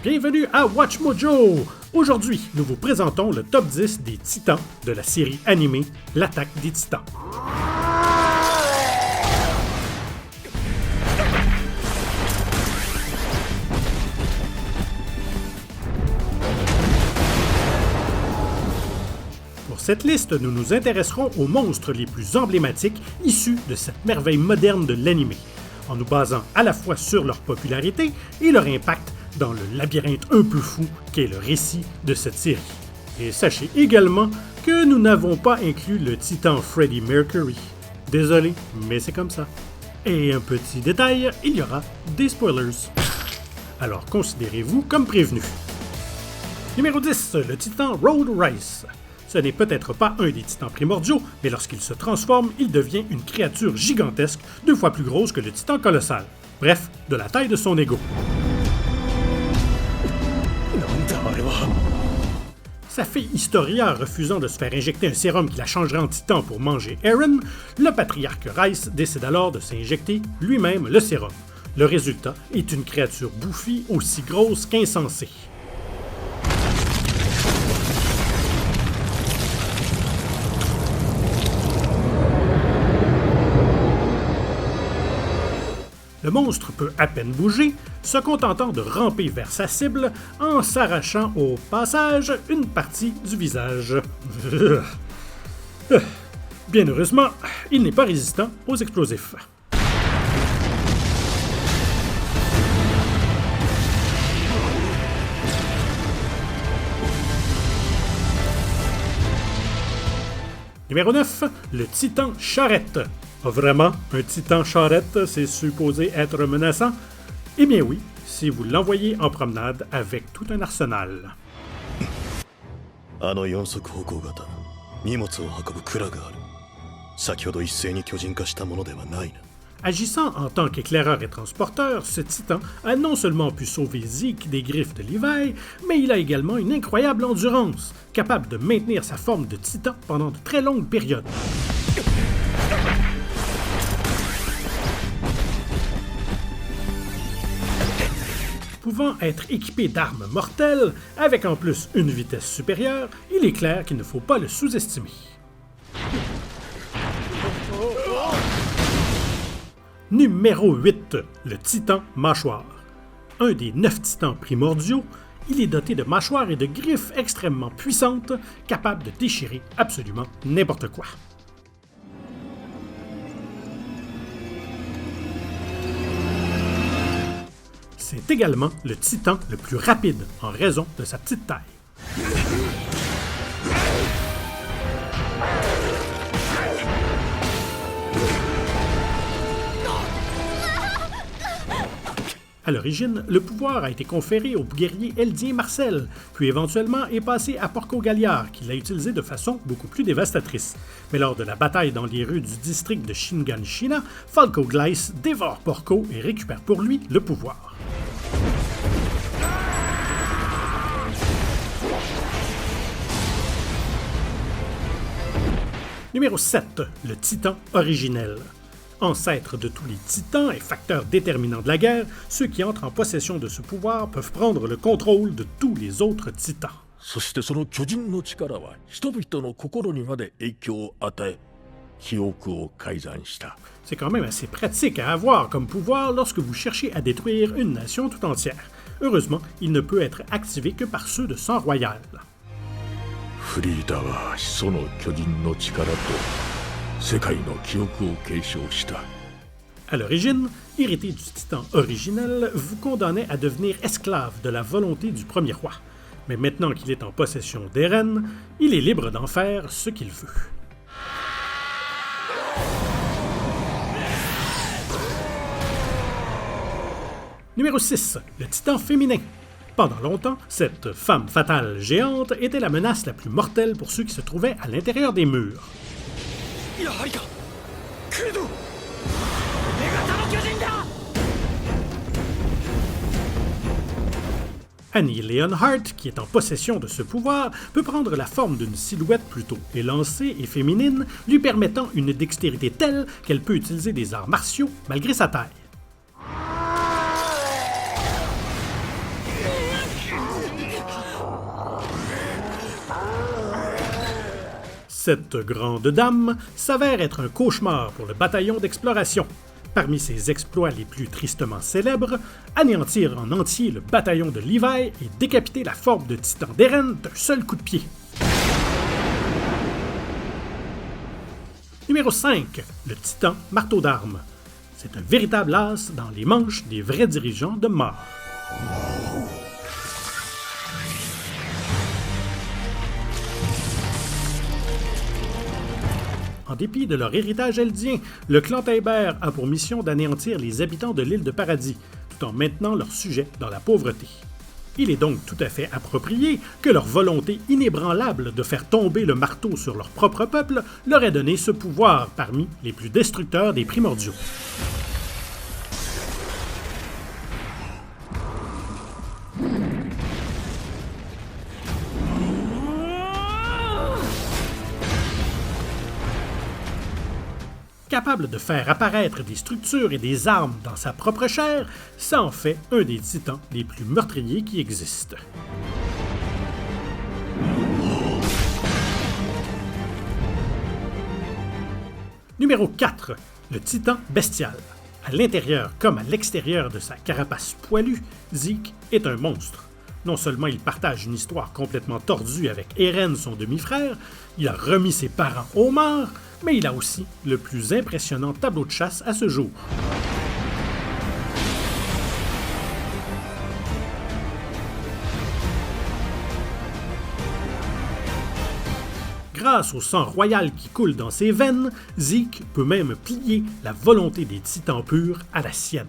bienvenue à Watch Mojo! Aujourd'hui, nous vous présentons le top 10 des Titans de la série animée L'Attaque des Titans. Pour cette liste, nous nous intéresserons aux monstres les plus emblématiques issus de cette merveille moderne de l'animé, en nous basant à la fois sur leur popularité et leur impact dans le labyrinthe un peu fou qu'est le récit de cette série. Et sachez également que nous n'avons pas inclus le titan Freddie Mercury. Désolé, mais c'est comme ça. Et un petit détail, il y aura des spoilers. Alors considérez-vous comme prévenus. Numéro 10, le titan Road Rice. Ce n'est peut-être pas un des titans primordiaux, mais lorsqu'il se transforme, il devient une créature gigantesque, 2 fois plus grosse que le titan colossal. Bref, de la taille de son ego. Sa fille Historia refusant de se faire injecter un sérum qui la changerait en titan pour manger Eren, le patriarche Rice décide alors de s'injecter lui-même le sérum. Le résultat est une créature bouffie aussi grosse qu'insensée. Le monstre peut à peine bouger, se contentant de ramper vers sa cible en s'arrachant au passage une partie du visage. Bien heureusement, il n'est pas résistant aux explosifs. Numéro 9, le titan charrette. Vraiment, un titan charrette, c'est supposé être menaçant? Eh bien oui, si vous l'envoyez en promenade avec tout un arsenal. Agissant en tant qu'éclaireur et transporteur, ce titan a non seulement pu sauver Zeke des griffes de Levi, mais il a également une incroyable endurance, capable de maintenir sa forme de titan pendant de très longues périodes. Pouvant être équipé d'armes mortelles, avec en plus une vitesse supérieure, il est clair qu'il ne faut pas le sous-estimer. Numéro 8, le titan mâchoire. Un des 9 titans primordiaux, il est doté de mâchoires et de griffes extrêmement puissantes, capables de déchirer absolument n'importe quoi. C'est également le titan le plus rapide en raison de sa petite taille. À l'origine, le pouvoir a été conféré au guerrier eldien Marcel, puis éventuellement est passé à Porco Galliard, qui l'a utilisé de façon beaucoup plus dévastatrice. Mais lors de la bataille dans les rues du district de Shiganshina, Falco Gleiss dévore Porco et récupère pour lui le pouvoir. Numéro 7, le titan originel. Ancêtre de tous les titans et facteur déterminant de la guerre, ceux qui entrent en possession de ce pouvoir peuvent prendre le contrôle de tous les autres titans. C'est quand même assez pratique à avoir comme pouvoir lorsque vous cherchez à détruire une nation tout entière. Heureusement, il ne peut être activé que par ceux de sang royal. À l'origine, hérité du titan originel, vous condamnait à devenir esclave de la volonté du premier roi. Mais maintenant qu'il est en possession d'Eren, il est libre d'en faire ce qu'il veut. Numéro 6, le titan féminin. Pendant longtemps, cette femme fatale géante était la menace la plus mortelle pour ceux qui se trouvaient à l'intérieur des murs. Annie Leonhardt, qui est en possession de ce pouvoir, peut prendre la forme d'une silhouette plutôt élancée et féminine, lui permettant une dextérité telle qu'elle peut utiliser des arts martiaux malgré sa taille. Cette grande dame s'avère être un cauchemar pour le bataillon d'exploration. Parmi ses exploits les plus tristement célèbres, anéantir en entier le bataillon de Levi et décapiter la forme de titan d'Eren d'un seul coup de pied. Numéro 5. Le titan marteau d'armes. C'est un véritable as dans les manches des vrais dirigeants de Marr. En dépit de leur héritage eldien, le clan Tybert a pour mission d'anéantir les habitants de l'île de Paradis, tout en maintenant leur sujet dans la pauvreté. Il est donc tout à fait approprié que leur volonté inébranlable de faire tomber le marteau sur leur propre peuple leur ait donné ce pouvoir parmi les plus destructeurs des primordiaux. Capable de faire apparaître des structures et des armes dans sa propre chair, ça en fait un des titans les plus meurtriers qui existent. Numéro 4. Le titan bestial. À l'intérieur comme à l'extérieur de sa carapace poilue, Zeke est un monstre. Non seulement il partage une histoire complètement tordue avec Eren, son demi-frère, il a remis ses parents aux morts, mais il a aussi le plus impressionnant tableau de chasse à ce jour. Grâce au sang royal qui coule dans ses veines, Zeke peut même plier la volonté des titans purs à la sienne.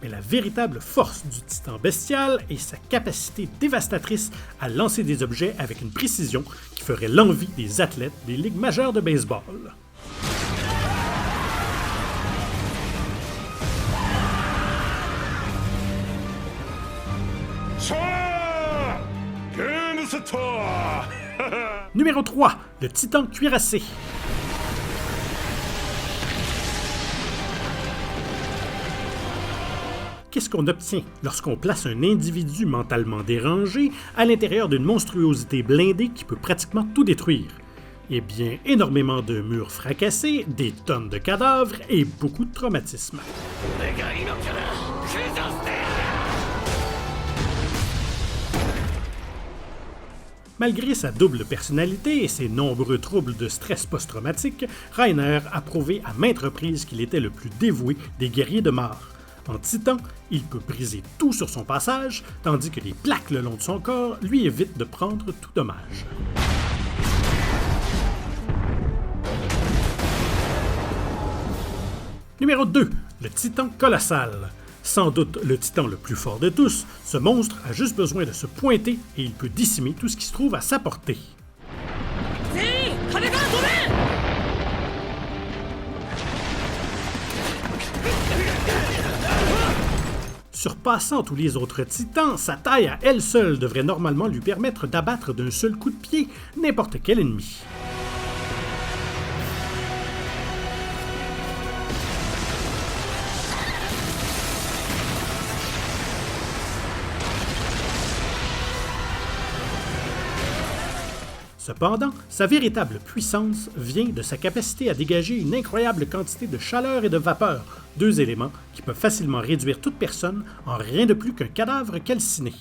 Mais la véritable force du titan bestial est sa capacité dévastatrice à lancer des objets avec une précision qui ferait l'envie des athlètes des ligues majeures de baseball. Numéro 3. Le titan cuirassé. Qu'est-ce qu'on obtient lorsqu'on place un individu mentalement dérangé à l'intérieur d'une monstruosité blindée qui peut pratiquement tout détruire? Eh bien, énormément de murs fracassés, des tonnes de cadavres et beaucoup de traumatisme. Malgré sa double personnalité et ses nombreux troubles de stress post-traumatique, Reiner a prouvé à maintes reprises qu'il était le plus dévoué des guerriers de Marr. En titan, il peut briser tout sur son passage, tandis que les plaques le long de son corps lui évitent de prendre tout dommage. Numéro 2. Le titan colossal. Sans doute le titan le plus fort de tous, ce monstre a juste besoin de se pointer et il peut décimer tout ce qui se trouve à sa portée. Surpassant tous les autres titans, sa taille à elle seule devrait normalement lui permettre d'abattre d'un seul coup de pied n'importe quel ennemi. Cependant, sa véritable puissance vient de sa capacité à dégager une incroyable quantité de chaleur et de vapeur, deux éléments qui peuvent facilement réduire toute personne en rien de plus qu'un cadavre calciné.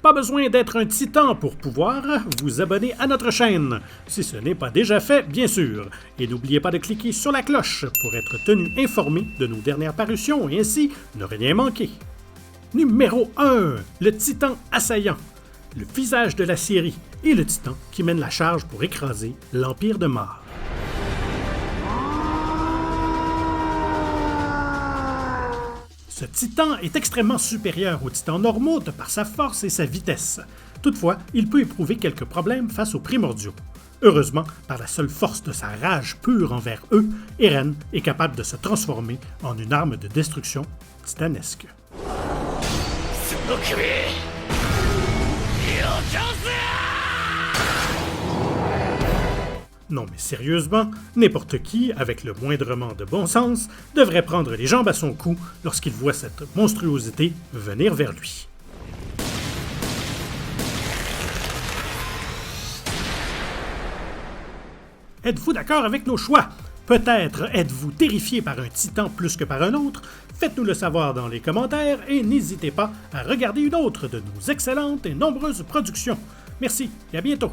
Pas besoin d'être un titan pour pouvoir vous abonner à notre chaîne, si ce n'est pas déjà fait, bien sûr. Et n'oubliez pas de cliquer sur la cloche pour être tenu informé de nos dernières parutions et ainsi ne rien manquer. Numéro 1. Le titan assaillant. Le visage de la série et le titan qui mène la charge pour écraser l'Empire de Marr. Ce titan est extrêmement supérieur aux titans normaux de par sa force et sa vitesse. Toutefois, il peut éprouver quelques problèmes face aux primordiaux. Heureusement, par la seule force de sa rage pure envers eux, Eren est capable de se transformer en une arme de destruction titanesque. Non mais sérieusement, n'importe qui, avec le moindrement de bon sens, devrait prendre les jambes à son cou lorsqu'il voit cette monstruosité venir vers lui. Êtes-vous d'accord avec nos choix? Peut-être êtes-vous terrifié par un titan plus que par un autre? Faites-nous le savoir dans les commentaires et n'hésitez pas à regarder une autre de nos excellentes et nombreuses productions. Merci et à bientôt!